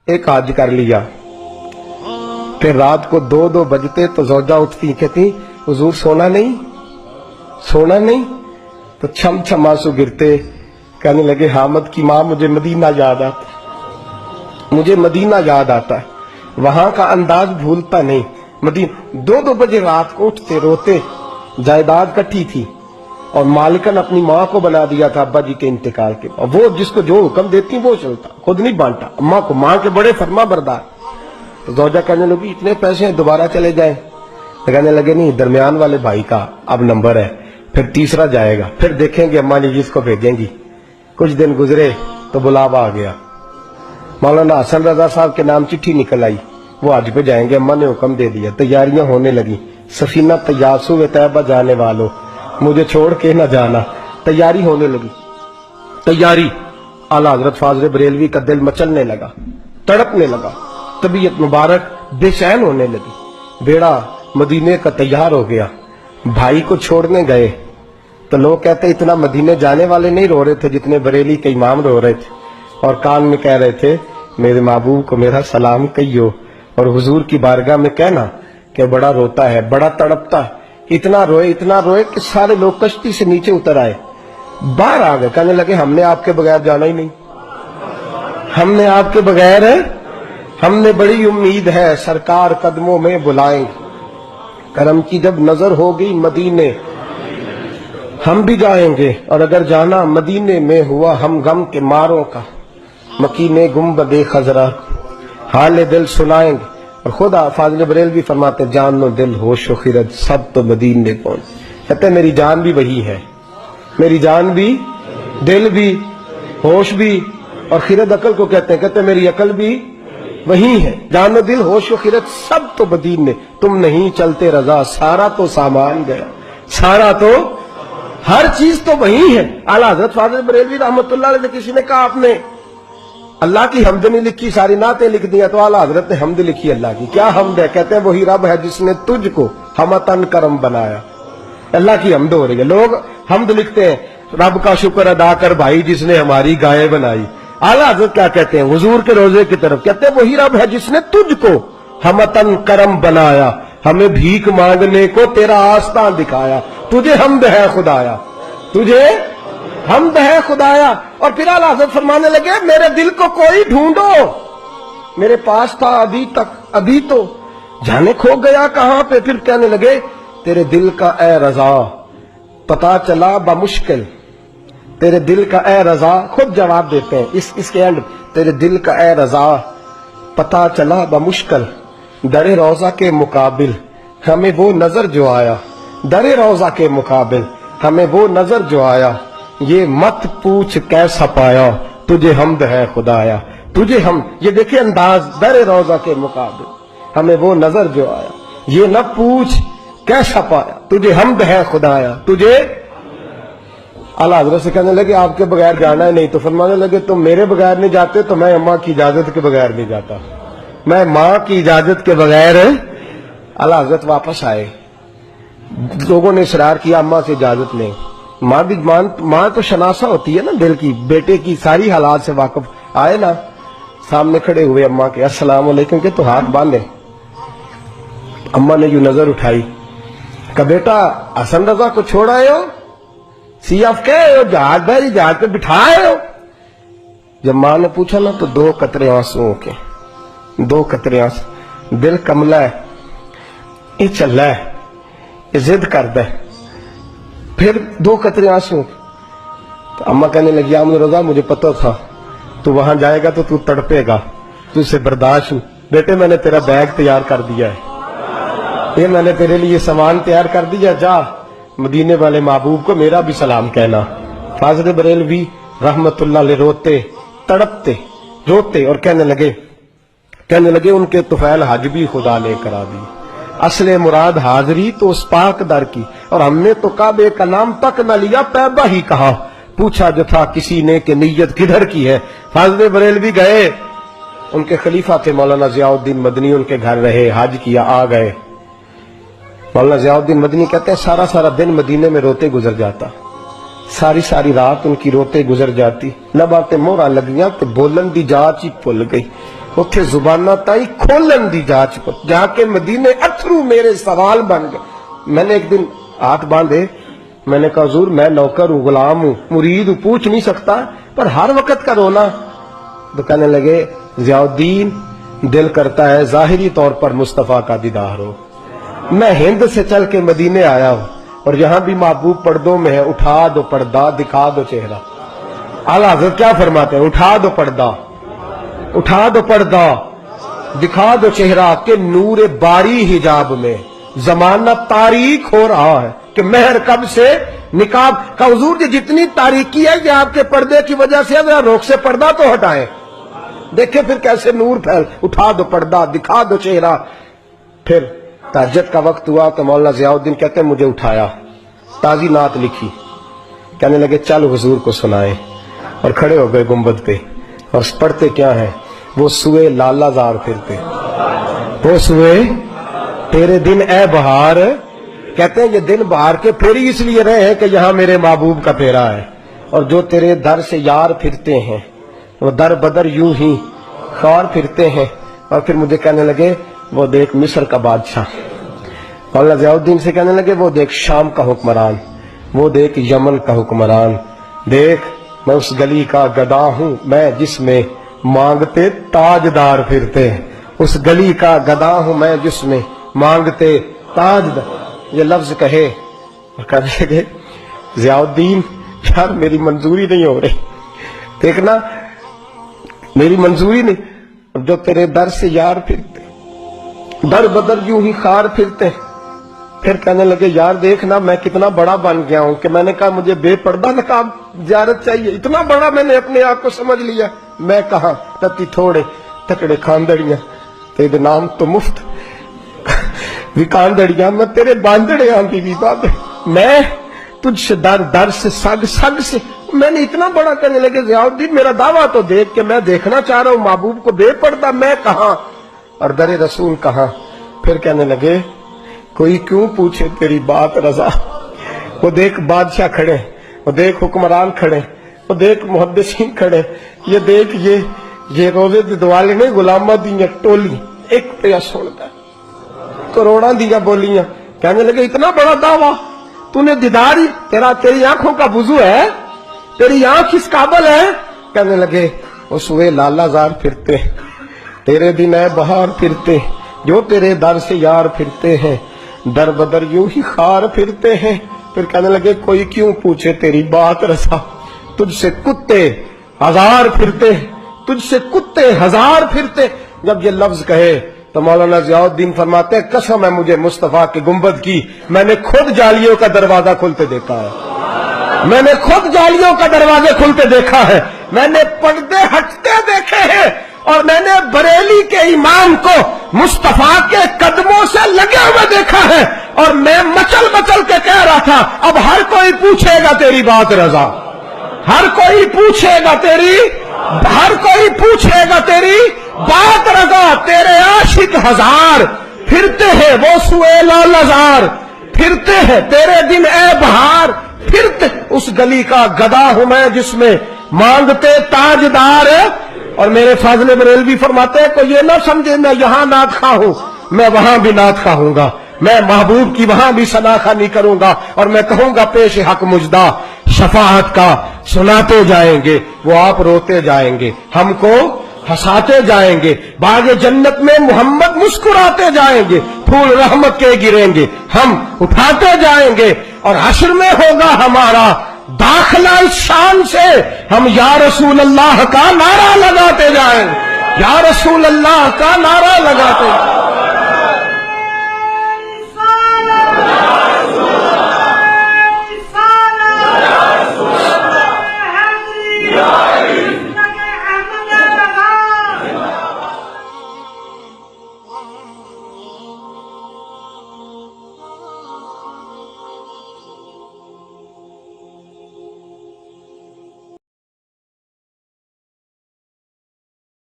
एक हज कर लिया। फिर रात को 2-2 बजते तो ज़ौजा उठती, कहती हुजूर सोना नहीं, सोना नहीं। तो छम छम आंसू गिरते, कहने लगे हामिद की माँ मुझे मदीना याद आता, मुझे मदीना याद आता है, वहां का अंदाज भूलता नहीं। मदीना 2-2 बजे रात को उठते रोते। जायदाद इकट्ठी थी और मालिकन अपनी माँ को बना दिया था अब्बा जी के इंतकाल के बाद। वो जिसको जो हुक्म देती वो चलता, खुद नहीं बांटा। अम्मा को, माँ के बड़े फरमा बरदार। तो ज़ौजा कहने लगी इतने पैसे हैं दोबारा चले जाए। तो कहने लगे नहीं, दरमियान वाले भाई का अब नंबर है, फिर तीसरा जाएगा, फिर देखेंगे अम्मा जी जिसको भेजेंगी। कुछ दिन गुजरे तो बुलावा आ गया, मौलाना हसन रजा साहब के नाम चिट्ठी निकल आई, वो हज पे जाएंगे, अम्मा ने हुक्म दे दिया। तैयारियां होने लगी। सफीना तयासु व तैबा जाने वालों, मुझे छोड़ के न जाना। तैयारी होने लगी, तैयारी। आला हजरत फाज़िल बरेलवी का दिल मचलने लगा, तड़पने लगा, तबीयत मुबारक बेचैन होने लगी। बेड़ा मदीने का तैयार हो गया। भाई को छोड़ने गए तो लोग कहते इतना मदीने जाने वाले नहीं रो रहे थे जितने बरेली के इमाम रो रहे थे, और कान में कह रहे थे मेरे महबूब को मेरा सलाम कहियो, और हुजूर की बारगाह में कहना कि बड़ा रोता है, बड़ा तड़पता है। इतना रोए कि सारे लोग कश्ती से नीचे उतर आए, बाहर आ गए। कहने लगे हमने आपके बगैर जाना ही नहीं, हमने आपके बगैर है, हमने बड़ी उम्मीद है सरकार कदमों में बुलाएंगे। करम की जब नजर होगी मदीने हम भी जाएंगे, और अगर जाना मदीने में हुआ हम गम के मारों का, मकीने गुम्बदे खजरा हाल दिल सुनाएंगे। और खुदा फाज़िल बरेलवी फरमाते जान लो दिल होश व खिरत सब तो मदीने पहुंच। कहते मेरी जान भी वही है, मेरी जान भी, दिल भी, होश भी, और खिरत अकल को कहते हैं। कहते मेरी अकल भी वही है। जानो दिल होश व खिरत सब तो मदीने, तुम नहीं चलते रजा सारा तो सामान गया, सारा तो हर चीज तो वही है। आला हजरत फाज़िल बरेलवी रहमतुल्लाह अलैह किसी ने कहा आपने अल्लाह की हमद नहीं लिखी, सारी नातें लिख दिया, तो आला हजरत ने हमद लिखी अल्लाह की। क्या हमद है? कहते हैं वही रब है जिसने तुझको हमतन करम बनाया। अल्लाह की हमद हो रही है। लोग हमद लिखते हैं रब का शुक्र अदा कर भाई जिसने हमारी गाय बनाई। आला हजरत क्या कहते हैं हुजूर के रोजे की तरफ, कहते हैं वही रब है जिसने तुझको हमतन करम बनाया, हमें भीख मांगने को तेरा आस्था दिखाया। तुझे हमद है खुदाया, तुझे हमद है खुदाया। और फिर आला हज़रत फरमाने लगे मेरे दिल को कोई ढूंढो, मेरे पास था अभी तक, अभी तो जाने खो गया कहां पे। फिर कहने लगे तेरे दिल का ए रजा पता चला बमुश्किल, तेरे दिल का ए रजा, खुद जवाब देते हैं इसके एंड, तेरे दिल का ए रजा पता चला बमुश्किल, दरे रोजा के मुकाबिल हमें वो नजर जो आया, दरे रोजा के मुकाबिल हमें वो नजर जो आया, ये मत पूछ कैसा पाया, तुझे हमद है खुदाया, तुझे हम। ये देखिए अंदाज, दरे रोजा के मुकाबिल हमें वो नजर जो आया, ये न पूछ कैसा पाया, तुझे हमद है खुदाया, तुझे। आला हज़रत से कहने लगे आपके बगैर जाना है नहीं। तो फरमाने लगे तुम मेरे बगैर नहीं जाते तो मैं अम्मा की इजाजत के बगैर नहीं जाता, मैं माँ की इजाजत के बगैर। आला हज़रत वापस आए, लोगों ने इसरार किया अम्मा से इजाजत लें। माँ भी माँ तो शनासा होती है ना दिल की, बेटे की सारी हालात से वाकिफ। आए ना, सामने खड़े हुए अम्मा के, अस्सलाम वालेकुम के, तो हाथ बांधे। अम्मा ने यूं नजर उठाई, कहा बेटा हसन रजा को छोड़ आए हो, सीएफ के जहाज भाई जहाज पे बिठाए हो। जब माँ ने पूछा ना तो 2 कतरे आंसुओं के, 2 कतरे आंसू। दिल कमला है, ये चल है, ये जिद करता है। फिर 2 कतरे आंसू। तो अम्मा कहने लगी आमद रजा मुझे पता था तू वहां जाएगा तो तू तड़पेगा, तुझसे बर्दाश्त। बेटे मैंने तेरा बैग तैयार कर दिया है, ये मैंने तेरे लिए सामान तैयार कर दिया, जा मदीने वाले महबूब को मेरा भी सलाम कहना। फाज़िल बरेलवी रहमतुल्लाह अलैह रोते तड़पते रोते और कहने लगे उनके तुफैल हज भी खुदा ने करा दी, असले मुराद हाजरी तो उस पाक दर की, और हमने तो काबे का नाम तक न लिया, तैबा ही कहा, पूछा जो था किसी ने कि नीयत किधर की है। फाज़िल बरेलवी गए, उनके खलीफा थे मौलाना ज़ियाउद्दीन मदनी, उनके घर रहे, हज किया, आ गए। मौलाना ज़ियाउद्दीन मदनी कहते हैं सारा सारा दिन मदीने में रोते गुजर जाता, सारी सारी रात उनकी रोते गुजर जाती। लबाते मोहरा लगियां तो बोलन दी जाच ही भुल गई। اتھے زبانہ تائی کھولن دی جاچ کو جا کے مدینے اتھرو میرے سوال بن گئے. میں نے ایک دن ہاتھ باندھے, میں نے کہا حضور میں نوکر ہوں, غلام ہوں, مرید ہوں, پوچھ نہیں سکتا, پر ہر وقت کا رونا. تو کہنے لگے ضیاء الدین دل کرتا ہے ظاہری طور پر مصطفیٰ کا دیدار ہو. میں ہند سے چل کے مدینے آیا ہوں اور یہاں بھی محبوب پردوں میں ہے, اٹھا دو پردہ دکھا دو چہرہ. اعلیٰ حضرت کیا فرماتے ہیں؟ اٹھا دو پردہ, اٹھا دو پردہ دکھا دو چہرہ کہ نور باری حجاب میں زمانہ تاریک ہو رہا ہے کہ مہر کب سے نقاب کا. حضور جی جتنی تاریکی ہے یہ آپ کے پردے کی وجہ سے, ذرا روک سے پردہ تو ہٹائیں, دیکھیں پھر کیسے نور پھیل. اٹھا دو پردہ دکھا دو چہرہ. پھر تہجد کا وقت ہوا تو مولانا ضیاء الدین کہتے ہیں مجھے اٹھایا, تازی نعت لکھی, کہنے لگے چل حضور کو سنائیں, اور کھڑے ہو گئے گنبد پہ اور پڑھتے کیا ہیں؟ وہ سوئے لالا زار پھرتے, وہ سوئے تیرے دن اے بہار. کہتے ہیں یہ دن بہار کے پھیری اس لیے رہے ہیں کہ یہاں میرے محبوب کا پھیرا ہے, اور جو تیرے در سے یار پھرتے ہیں وہ در بدر یوں ہی خار پھرتے ہیں. اور پھر مجھے کہنے لگے وہ دیکھ مصر کا بادشاہ. مولانا ضیاء الدین سے کہنے لگے وہ دیکھ شام کا حکمران, وہ دیکھ یمن کا حکمران. دیکھ میں اس گلی کا گدا ہوں میں جس میں مانگتے تاجدار پھرتے ہیں, اس گلی کا گدا ہوں میں جس میں مانگتے تاجدار. یہ لفظ کہے اور کہنے لگے ضیاء الدین یار میری منظوری نہیں ہو رہی, دیکھنا میری منظوری نہیں. جو تیرے در سے یار پھرتے در بدر یوں ہی خار پھرتے. پھر کہنے لگے یار دیکھنا میں کتنا بڑا بن گیا ہوں کہ میں نے کہا مجھے بے پردہ نقاب زیارت چاہیے, اتنا بڑا میں نے اپنے آپ کو سمجھ لیا. میں کہاں تتی تھوڑے تکڑے کھاندڑیاں تیرے نام تو مفت بھی کاندڑیاں, میں تیرے باندڑے آندھی بھی بات, میں تجھ سے در در سے سگ سگ سے. میں نے اتنا بڑا. کہنے لگے ضیاء الدین میرا دعویٰ تو دیکھ کہ میں دیکھنا چاہ رہا ہوں محبوب کو بے پردہ, میں کہاں اور در رسول کہاں. پھر کہنے لگے کوئی کیوں پوچھے تیری بات رضا. وہ دیکھ بادشاہ کھڑے, وہ دیکھ حکمران کھڑے, وہ دیکھ محدثین کھڑے, یہ دیکھ یہ روزے دے دوالے نے غلامہ دیاں ٹولی ایک پہ سنتا کروڑاں دیاں بولیاں. کہنے لگے اتنا بڑا دعویٰ تو نے دیداری, تیری آنکھوں کا وضو ہے, تیری آنکھ اس قابل ہے. کہنے لگے وہ سوئے لالا زار پھرتے, تیرے دن اے بہار پھرتے, جو تیرے در سے یار پھرتے ہیں در بدر یوں ہی خار پھرتے ہیں. پھر کہنے لگے کوئی کیوں پوچھے تیری بات رسا, تجھ سے کتے ہزار پھرتے, تجھ سے کتے ہزار پھرتے. جب یہ لفظ کہے تو مولانا ضیاء الدین فرماتے ہیں قسم ہے مجھے مصطفیٰ کے گنبد کی, میں نے خود جالیوں کا دروازہ کھلتے دیکھا ہے, میں نے خود جالیوں کا دروازے کھلتے دیکھا ہے, میں نے پردے ہٹتے دیکھے ہیں, اور میں نے بریلی کے امام کو مصطفیٰ کے قدموں سے لگے ہوئے دیکھا ہے. اور میں مچل مچل کے کہہ رہا تھا اب ہر کوئی پوچھے گا تیری بات رضا, ہر کوئی پوچھے گا تیری, ہر کوئی پوچھے گا تیری بات رضا. تیرے عاشق ہزار پھرتے ہیں وہ سوئے لالزار پھرتے ہیں, تیرے دن اے بہار پھرتے, اس گلی کا گدا ہوں میں جس میں مانگتے تاجدار. اور میرے فاضل بریلوی فرماتے ہیں کوئی یہ نہ سمجھے میں یہاں نعت خواہ ہوں, میں وہاں بھی نعت خواہ ہوں گا, میں محبوب کی وہاں بھی شناخوانی کروں گا, اور میں کہوں گا پیش حق مجدہ شفاعت کا سناتے جائیں گے, وہ آپ روتے جائیں گے, ہم کو ہنساتے جائیں گے, باغ جنت میں محمد مسکراتے جائیں گے, پھول رحمت کے گریں گے, ہم اٹھاتے جائیں گے, اور حشر میں ہوگا ہمارا داخلہ اس شان سے, ہم یا رسول اللہ کا نعرہ لگاتے جائیں, یا رسول اللہ کا نعرہ لگاتے.